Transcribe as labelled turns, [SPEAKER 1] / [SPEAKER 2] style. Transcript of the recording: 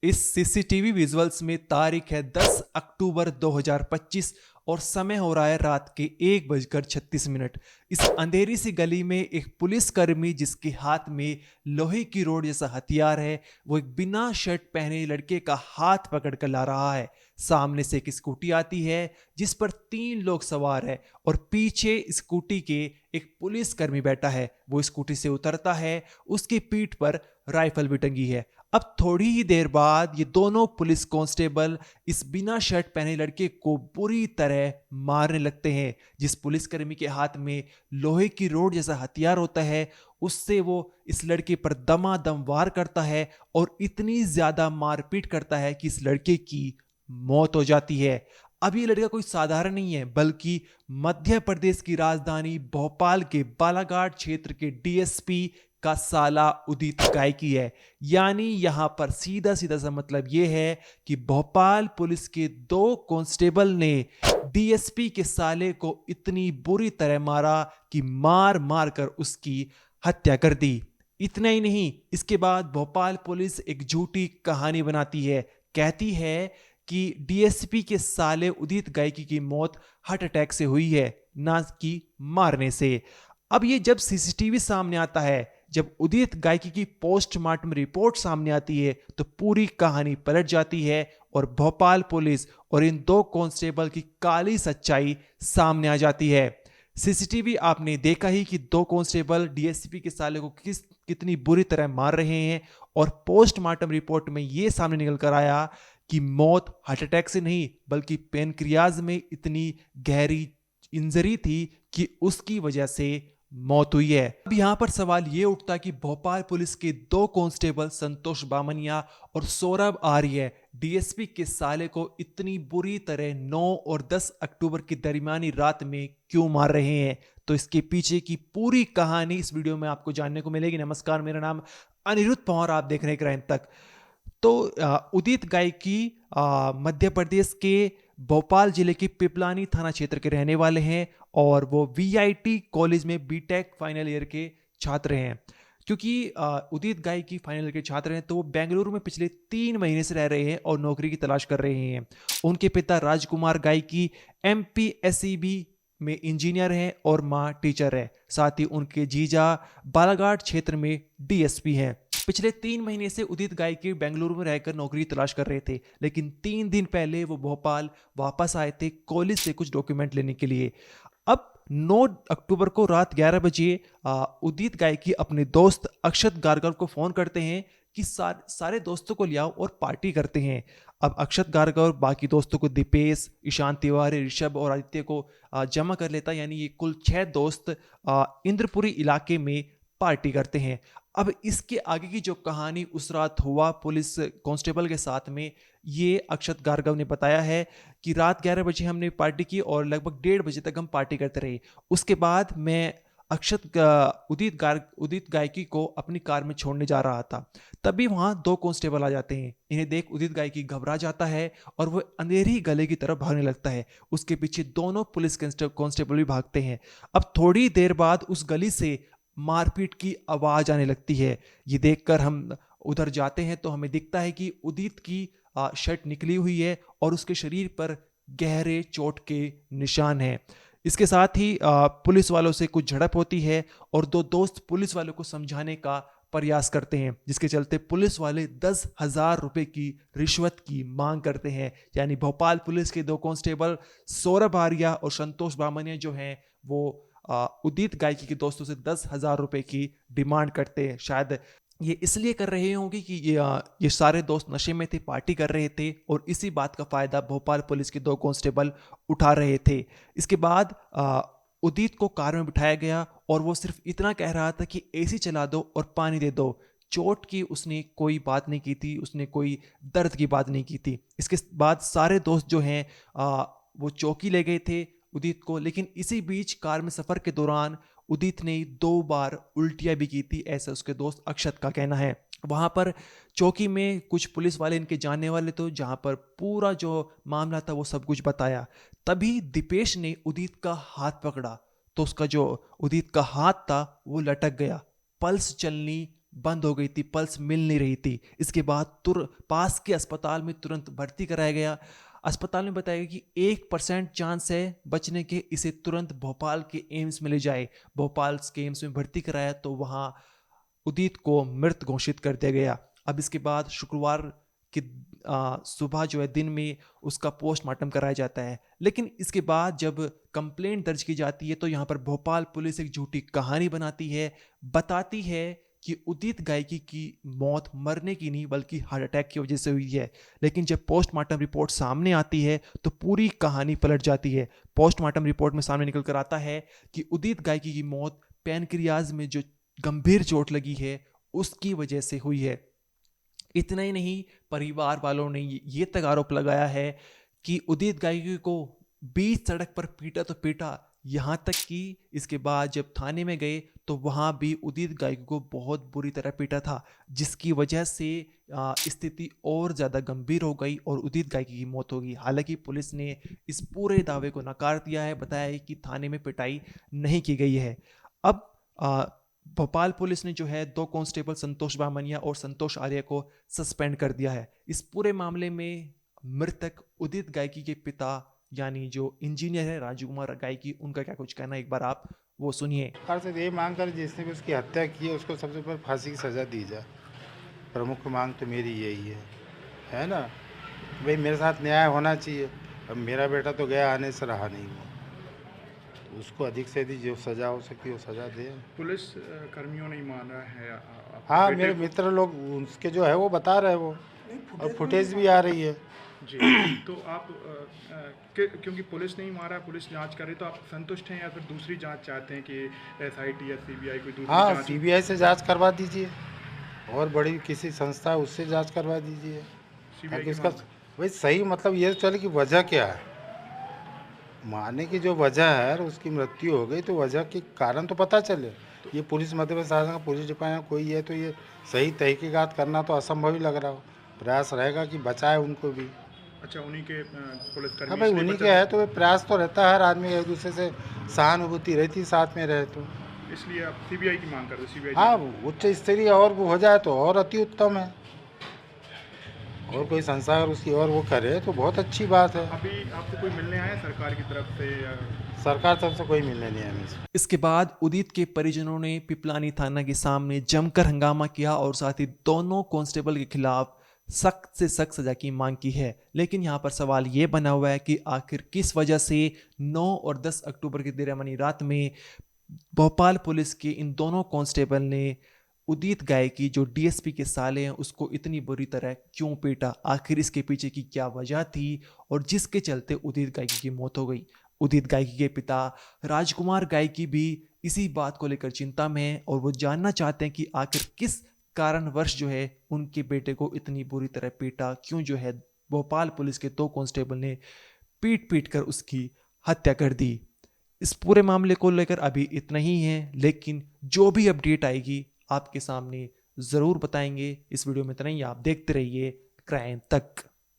[SPEAKER 1] इस CCTV visuals में तारीख है 10 अक्टूबर 2025 और समय हो रहा है रात के 1:36। इस अंधेरी सी गली में एक पुलिसकर्मी जिसके हाथ में लोहे की रोड जैसा हथियार है, वो एक बिना शर्ट पहने लड़के का हाथ पकड़ कर ला रहा है। सामने से एक स्कूटी आती है जिस पर 3 लोग सवार है और पीछे स्कूटी के एक पुलिसकर्मी बैठा है। वो स्कूटी से उतरता है, उसकी पीठ पर राइफल भी टंगी है। अब थोड़ी ही देर बाद ये दोनों पुलिस कांस्टेबल इस बिना शर्ट पहने लड़के को बुरी तरह मारने लगते हैं। जिस पुलिसकर्मी के हाथ में लोहे की रोड जैसा हथियार होता है, उससे वो इस लड़के पर दमादम वार करता है और इतनी ज्यादा मारपीट करता है कि इस लड़के की मौत हो जाती है। अब ये लड़का कोई साधारण नहीं है, बल्कि मध्य प्रदेश की राजधानी भोपाल के बालाघाट क्षेत्र के डीएसपी का साला उदित गायकी है। यानी यहां पर सीधा सीधा सा मतलब यह है कि भोपाल पुलिस के 2 कांस्टेबल ने डीएसपी के साले को इतनी बुरी तरह मारा कि मार मार कर उसकी हत्या कर दी। इतना ही नहीं, इसके बाद भोपाल पुलिस एक झूठी कहानी बनाती है। कहती है कि डीएसपी के साले उदित गायकी की मौत हार्ट अटैक से हुई है, ना कि मारने से। अब ये जब सीसीटीवी सामने आता है, जब उदित गायकी की पोस्टमार्टम रिपोर्ट सामने आती है, तो पूरी कहानी पलट जाती है और भोपाल पुलिस और इन 2 कांस्टेबल की काली सच्चाई सामने आ जाती है। सीसीटीवी आपने देखा ही कि 2 कांस्टेबल डीएसपी के साले को कितनी बुरी तरह मार रहे हैं और पोस्टमार्टम रिपोर्ट में यह सामने निकल कर आया कि मौत हार्ट अटैक से नहीं, बल्कि पेनक्रियाज में इतनी गहरी इंजरी थी कि उसकी वजह से मौत हुई है। अब यहां पर सवाल यह उठता कि भोपाल पुलिस के 2 कांस्टेबल संतोष बामनिया और सौरभ आर्य डीएसपी के साले को इतनी बुरी तरह 9 और 10 अक्टूबर की दरमियानी रात में क्यों मार रहे हैं। तो इसके पीछे की पूरी कहानी इस वीडियो में आपको जानने को मिलेगी। नमस्कार, मेरा नाम अनिरुद्ध पवार, आप देख रहे हैं क्राइम तक। तो उदित गायकी मध्य प्रदेश के भोपाल जिले के पिपलानी थाना क्षेत्र के रहने वाले हैं और वो वीआईटी कॉलेज में बीटेक फाइनल ईयर के छात्र हैं। क्योंकि उदित गायकी फाइनल ईयर के छात्र हैं, तो वो बेंगलुरु में पिछले 3 महीने से रह रहे हैं और नौकरी की तलाश कर रहे हैं। उनके पिता राजकुमार गायकी एमपीएसईबी में इंजीनियर हैं और माँ टीचर है। साथ ही उनके जीजा बालाघाट क्षेत्र में डीएसपी हैं। पिछले 3 महीने से उदित गायकी बेंगलुरु में रहकर नौकरी तलाश कर रहे थे, लेकिन 3 दिन पहले वो भोपाल वापस आए थे कॉलेज से कुछ डॉक्यूमेंट लेने के लिए। अब 9 अक्टूबर को रात 11 बजे उदित गायकी अपने दोस्त अक्षत गारगर को फोन करते हैं कि सारे दोस्तों को ले आओ और पार्टी करते हैं। अब अक्षत गारगर बाकी दोस्तों को दीपेश, ईशान तिवारी, ऋषभ और आदित्य को जमा कर लेता, यानी ये कुल 6 दोस्त इंद्रपुरी इलाके में पार्टी करते हैं। अब इसके आगे की जो कहानी उस रात हुआ पुलिस कांस्टेबल के साथ में, ये अक्षत गारगव ने बताया है कि रात 11 बजे हमने पार्टी की और लगभग 1:30 बजे तक हम पार्टी करते रहे। उसके बाद मैं उदित गायकी को अपनी कार में छोड़ने जा रहा था, तभी वहां 2 कांस्टेबल आ जाते हैं। इन्हें देख उदित गायकी घबरा जाता है और वो अंधेरी गले की तरफ भागने लगता है। उसके पीछे दोनों पुलिस कांस्टेबल भी भागते हैं। अब थोड़ी देर बाद उस गली से मारपीट की आवाज आने लगती है। ये देखकर हम उधर जाते हैं तो हमें दिखता है कि उदित की शर्ट निकली हुई है और उसके शरीर पर गहरे चोट के निशान हैं। इसके साथ ही पुलिस वालों से कुछ झड़प होती है और 2 दोस्त पुलिस वालों को समझाने का प्रयास करते हैं, जिसके चलते पुलिस वाले 10,000 रुपए की रिश्वत की मांग करते हैं। यानी भोपाल पुलिस के 2 कांस्टेबल सौरभ आर्या और संतोष बामनिया जो हैं, वो उदित गायकी के दोस्तों से 10,000 रुपए की डिमांड करते हैं। शायद ये इसलिए कर रहे होंगे कि ये सारे दोस्त नशे में थे, पार्टी कर रहे थे और इसी बात का फायदा भोपाल पुलिस के 2 कांस्टेबल उठा रहे थे। इसके बाद उदित को कार में बिठाया गया और वो सिर्फ इतना कह रहा था कि एसी चला दो और पानी दे दो। चोट की उसने कोई बात नहीं की थी, उसने कोई दर्द की बात नहीं की थी। इसके बाद सारे दोस्त जो हैं वो चौकी ले गए थे उदित को, लेकिन इसी बीच कार में सफर के दौरान उदित ने 2 बार उल्टियां भी की थी, ऐसा उसके दोस्त अक्षत का कहना है। वहां पर चौकी में कुछ पुलिस वाले इनके जानने वाले तो जहां पर पूरा जो मामला था वो सब कुछ बताया। तभी दीपेश ने उदित का हाथ पकड़ा तो उसका जो उदित का हाथ था वो लटक गया, पल्स चलनी बंद हो गई थी, पल्स मिल नहीं रही थी। इसके बाद पास के अस्पताल में तुरंत भर्ती कराया गया। अस्पताल में बताया गया कि 1% चांस है बचने के, इसे तुरंत भोपाल के एम्स में ले जाए। भोपाल के एम्स में भर्ती कराया तो वहां उदित को मृत घोषित कर दिया गया। अब इसके बाद शुक्रवार की सुबह जो है, दिन में उसका पोस्टमार्टम कराया जाता है। लेकिन इसके बाद जब कंप्लेंट दर्ज की जाती है तो यहाँ पर भोपाल पुलिस एक झूठी कहानी बनाती है, बताती है कि उदित गायकी की मौत मरने की नहीं बल्कि हार्ट अटैक की वजह से हुई है। लेकिन जब पोस्टमार्टम रिपोर्ट सामने आती है तो पूरी कहानी पलट जाती है। पोस्टमार्टम रिपोर्ट में सामने निकल कर आता है कि उदित गायकी की मौत पैनक्रियाज में जो गंभीर चोट लगी है उसकी वजह से हुई है। इतना ही नहीं, परिवार वालों ने ये तक आरोप लगाया है कि उदित गायकी को बीच सड़क पर पीटा तो पीटा, यहाँ तक कि इसके बाद जब थाने में गए तो वहाँ भी उदित गायकी को बहुत बुरी तरह पीटा था, जिसकी वजह से स्थिति और ज़्यादा गंभीर हो गई और उदित गायकी की मौत हो गई। हालांकि पुलिस ने इस पूरे दावे को नकार दिया है, बताया है कि थाने में पिटाई नहीं की गई है। अब भोपाल पुलिस ने जो है 2 कांस्टेबल संतोष बामनिया और संतोष आर्य को सस्पेंड कर दिया है। इस पूरे मामले में मृतक उदित गायकी के पिता यानी जो इंजीनियर है राजकुमार गायकी, उनका क्या कुछ कहना है, एक बार आप वो सुनिए।
[SPEAKER 2] सरकार से ये मांग कर जिसने भी उसकी हत्या की है उसको सबसे पहले फांसी की सज़ा दी जाए। प्रमुख मांग तो मेरी यही है ना। भाई मेरे साथ न्याय होना चाहिए। अब मेरा बेटा तो गया, आने से रहा नहीं वो, तो उसको अधिक से अधिक जो सज़ा हो सकती है वो सज़ा दे।
[SPEAKER 3] पुलिस कर्मियों नहीं मान रहा है
[SPEAKER 2] हाँ, मेरे मित्र लोग उसके जो है वो बता रहे हैं वो, और फुटेज भी आ रही है
[SPEAKER 3] जी। तो आप क्योंकि पुलिस नहीं मारा, पुलिस जांच कर रही, तो आप संतुष्ट हैं या फिर दूसरी जांच चाहते हैं कि SIT या CBI कोई दूसरी
[SPEAKER 2] हाँ,
[SPEAKER 3] जांच?
[SPEAKER 2] CBI से जांच करवा दीजिए और बड़ी किसी संस्था है उससे जांच करवा दीजिए, ताकि इसका भाई सही मतलब ये चले कि वजह क्या है। मारने की जो वजह है उसकी मृत्यु हो गई तो वजह के कारण तो पता चले। ये पुलिस मध्य प्रदेश शासन का पुलिस डिपार्टमेंट कोई है तो ये सही तहकीकात करना तो असंभव ही लग रहा हो। प्रयास रहेगा कि बचाए उनको भी।
[SPEAKER 3] अच्छा, उन्हीं के पुलिसकर्मी?
[SPEAKER 2] हाँ भाई, उन्हीं के है तो वे प्रयास तो रहता है, हर आदमी एक दूसरे से सहानुभूति रहती साथ में रहे तो।
[SPEAKER 3] इसलिए आप CBI की मांग कर रहे हो? CBI?
[SPEAKER 2] हाँ, उच्च स्तरीय और वो हो जाए तो और अति उत्तम है, और कोई संस्था अगर उसकी और वो करे तो बहुत अच्छी बात है।
[SPEAKER 3] अभी आपको कोई मिलने आया सरकार की तरफ से या?
[SPEAKER 2] सरकार तरफ से कोई मिलने नहीं आया मुझे।
[SPEAKER 1] इसके बाद उदित के परिजनों ने पिपलानी थाना के सामने जमकर हंगामा किया और साथ ही दोनों कांस्टेबल के खिलाफ सख्त से सख्त सजा की मांग की है। लेकिन यहाँ पर सवाल ये बना हुआ है कि आखिर किस वजह से 9 और 10 अक्टूबर की देरमनी रात में भोपाल पुलिस के इन दोनों कांस्टेबल ने उदित गायकी जो DSP के साले हैं उसको इतनी बुरी तरह क्यों पीटा। आखिर इसके पीछे की क्या वजह थी और जिसके चलते उदित गायकी की मौत हो गई। उदित गायकी के पिता राजकुमार गायकी भी इसी बात को लेकर चिंता में हैं और वो जानना चाहते हैं कि आखिर किस कारणवश जो है उनके बेटे को इतनी बुरी तरह पीटा, क्यों जो है भोपाल पुलिस के 2 कांस्टेबल ने पीट पीट कर उसकी हत्या कर दी। इस पूरे मामले को लेकर अभी इतना ही है, लेकिन जो भी अपडेट आएगी आपके सामने ज़रूर बताएंगे। इस वीडियो में इतना ही, आप देखते रहिए क्राइम तक।